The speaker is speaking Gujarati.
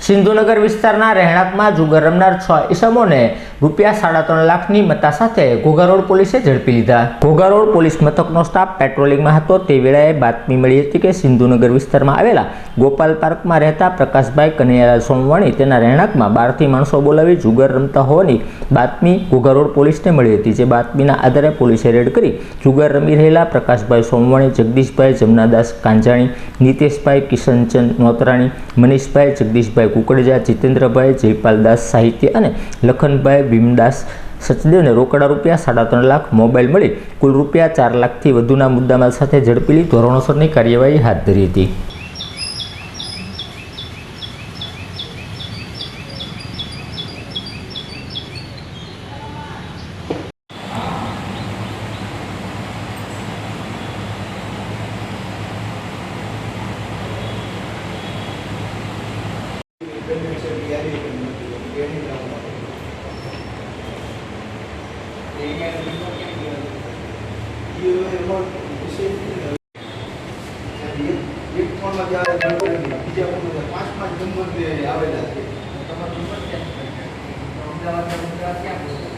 સિંધુનગર વિસ્તારના રહેણાંકમાં જુગાર રમનાર 6 ઈસમોને ₹3.5 લાખની મત્તા સાથે ઘોઘા રોડ પોલીસે ઝડપી લીધા। ઘોઘા રોડ પોલીસ મથકનો સ્ટાફ પેટ્રોલિંગમાં હતો તે વેળાએ બાતમી મળી હતી કે સિંધુનગર વિસ્તારમાં આવેલા ગોપાલ પાર્કમાં રહેતા પ્રકાશભાઈ કનૈયાલાલ સોમવાણી તેના રહેણાંકમાં 12થી માણસો બોલાવી જુગાર રમતા હોવાની બાતમી ઘોઘા રોડ પોલીસને મળી હતી। જે બાતમીના આધારે પોલીસે રેડ કરી જુગાર રમી રહેલા પ્રકાશભાઈ સોમવાણી, જગદીશભાઈ જમનાદાસ કાંજાણી, નીતેશભાઈ કિશનચંદ નોતરાણી, મનીષભાઈ જગદીશભાઈ કુકડજા, જીતેન્દ્રભાઈ જયપાલદાસ સાહિત્ય અને લખનભાઈ ભીમદાસ સચદેવને રોકડા ₹3.5 લાખ, મોબાઈલ મળી કુલ ₹4 લાખથી વધુના મુદ્દામાલ સાથે ઝડપી લઈ ધોરણસરની કાર્યવાહી હાથ ધરી હતી। આવેલા છે